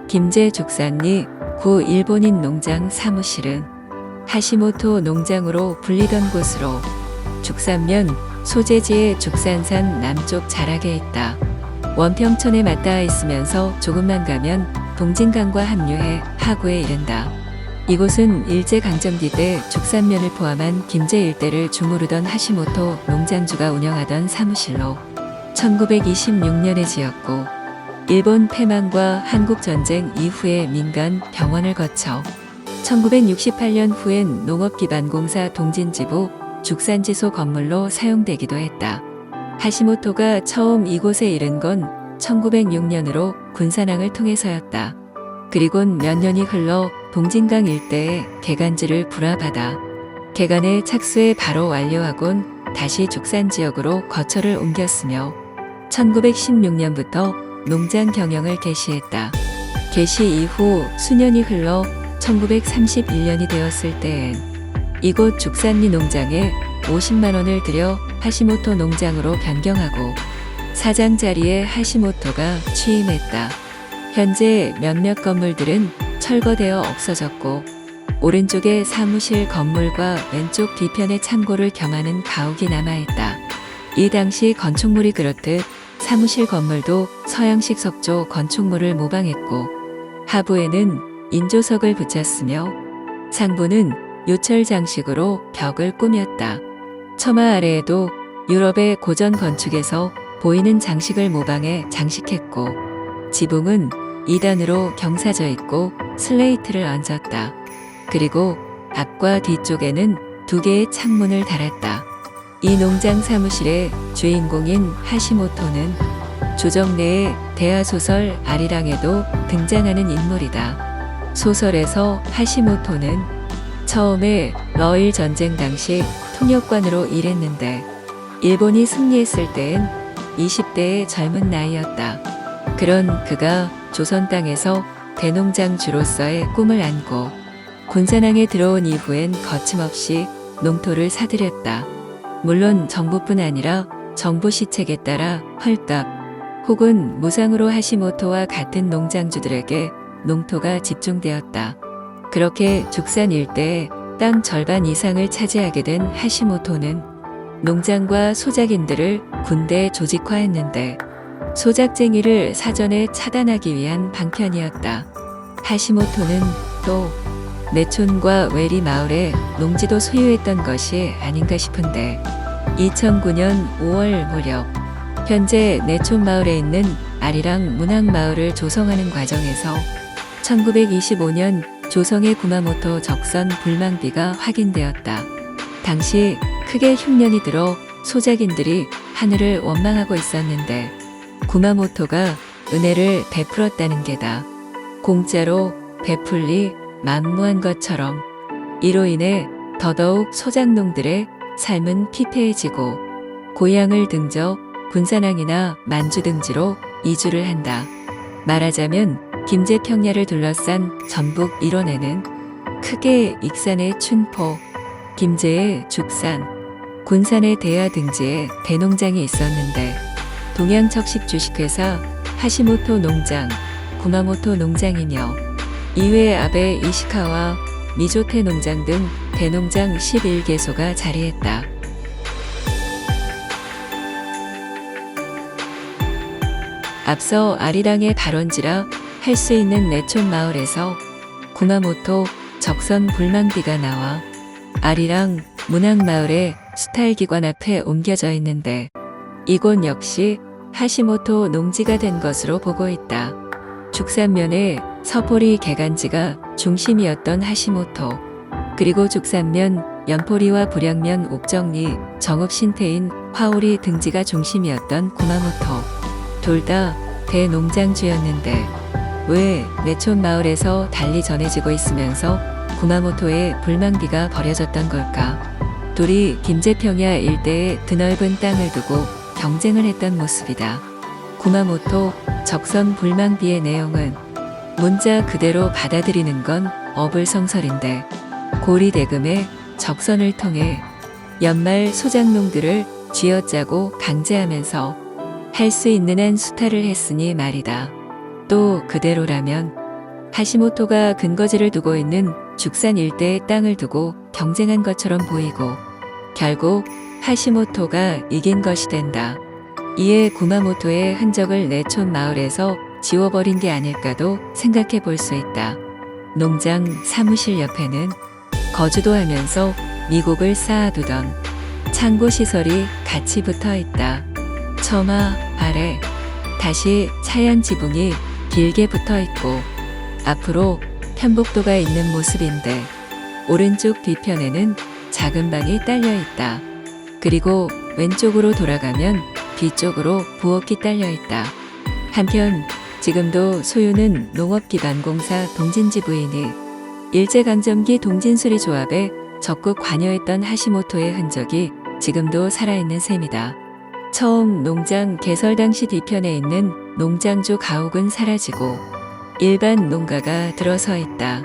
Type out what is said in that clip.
김제 죽산리 구 일본인 농장 사무실은 하시모토 농장으로 불리던 곳으로 죽산면 소재지의 죽산산 남쪽 자락에 있다. 원평천에 맞닿아 있으면서 조금만 가면 동진강과 합류해 하구에 이른다. 이곳은 일제강점기 때 죽산면을 포함한 김제 일대를 주무르던 하시모토 농장주가 운영하던 사무실로 1926년에 지었고 일본 패망과 한국전쟁 이후에 민간 병원을 거쳐 1968년 후엔 농업기반공사 동진지부 죽산지소 건물로 사용되기도 했다. 하시모토가 처음 이곳에 이른 건 1906년으로 군산항을 통해서였다. 그리곤 몇 년이 흘러 동진강 일대에 개간지를 불화받아 개간의 착수에 바로 완료하곤 다시 죽산 지역으로 거처를 옮겼으며 1916년부터 농장 경영을 개시했다. 개시 이후 수년이 흘러 1931년이 되었을 때엔 이곳 죽산리 농장에 50만 원을 들여 하시모토 농장으로 변경하고 사장 자리에 하시모토가 취임했다. 현재 몇몇 건물들은 철거되어 없어졌고 오른쪽에 사무실 건물과 왼쪽 뒤편에 창고를 겸하는 가옥이 남아있다. 이 당시 건축물이 그렇듯 사무실 건물도 서양식 석조 건축물을 모방했고 하부에는 인조석을 붙였으며 상부는 요철 장식으로 벽을 꾸몄다. 처마 아래에도 유럽의 고전 건축에서 보이는 장식을 모방해 장식했고 지붕은 2단으로 경사져 있고 슬레이트를 얹었다. 그리고 앞과 뒤쪽에는 2개의 창문을 달았다. 이 농장 사무실의 주인공인 하시모토는 조정래의 대하소설 아리랑에도 등장하는 인물이다. 소설에서 하시모토는 처음에 러일 전쟁 당시 통역관으로 일했는데 일본이 승리했을 때엔 20대의 젊은 나이였다. 그런 그가 조선 땅에서 대농장주로서의 꿈을 안고 군산항에 들어온 이후엔 거침없이 농토를 사들였다. 물론 정부뿐 아니라 정부 시책에 따라 헐값 혹은 무상으로 하시모토와 같은 농장주들에게 농토가 집중되었다. 그렇게 죽산 일대의 땅 절반 이상을 차지하게 된 하시모토는 농장과 소작인들을 군대에 조직화했는데 소작쟁이를 사전에 차단하기 위한 방편이었다. 하시모토는 또 내촌과 외리 마을에 농지도 소유했던 것이 아닌가 싶은데 2009년 5월 무렵 현재 내촌 마을에 있는 아리랑 문학마을을 조성하는 과정에서 1925년 조성의 구마모토 적선 불망비가 확인되었다. 당시 크게 흉년이 들어 소작인들이 하늘을 원망하고 있었는데 구마모토가 은혜를 베풀었다는 게다. 공짜로 베풀리 만무한 것처럼 이로 인해 더더욱 소작농들의 삶은 피폐해지고 고향을 등져 군산항이나 만주 등지로 이주를 한다. 말하자면 김제 평야를 둘러싼 전북 일원에는 크게 익산의 춘포, 김제의 죽산, 군산의 대하 등지에 대농장이 있었는데 동양척식 주식회사 하시모토 농장, 구마모토 농장이며 이외에 아베 이시카와 미조테 농장 등 대농장 11개소가 자리했다. 앞서 아리랑의 발원지라 할 수 있는 내촌 마을에서 구마모토 적선 불망비가 나와 아리랑 문학마을의 수탈기관 앞에 옮겨져 있는데 이곳 역시 하시모토 농지가 된 것으로 보고 있다. 죽산면의 서포리 개간지가 중심이었던 하시모토, 그리고 죽산면, 연포리와 불양면 옥정리, 정읍신태인 화오리 등지가 중심이었던 구마모토. 둘 다 대농장주였는데 왜 내촌 마을에서 달리 전해지고 있으면서 구마모토의 불망비가 버려졌던 걸까? 둘이 김제평야 일대에 드넓은 땅을 두고 경쟁을 했던 모습이다. 구마모토 적선 불망비의 내용은 문자 그대로 받아들이는 건 어불성설인데 고리대금의 적선을 통해 연말 소작농들을 쥐어짜고 강제하면서 할 수 있는 한 수탈을 했으니 말이다. 또 그대로라면 하시모토가 근거지를 두고 있는 죽산 일대의 땅을 두고 경쟁한 것처럼 보이고 결국 하시모토가 이긴 것이 된다. 이에 구마모토의 흔적을 내촌 마을에서 지워버린 게 아닐까도 생각해 볼 수 있다. 농장 사무실 옆에는 거주도 하면서 미국을 쌓아두던 창고 시설이 같이 붙어 있다. 처마 아래 다시 차얀 지붕이 길게 붙어 있고 앞으로 편복도가 있는 모습인데 오른쪽 뒤편에는 작은 방이 딸려 있다. 그리고 왼쪽으로 돌아가면 뒤쪽으로 부엌이 딸려 있다. 한편 지금도 소유는 농업기반공사 동진지 부인이 일제강점기 동진수리조합에 적극 관여했던 하시모토의 흔적이 지금도 살아있는 셈이다. 처음 농장 개설 당시 뒤편에 있는 농장주 가옥은 사라지고 일반 농가가 들어서 있다.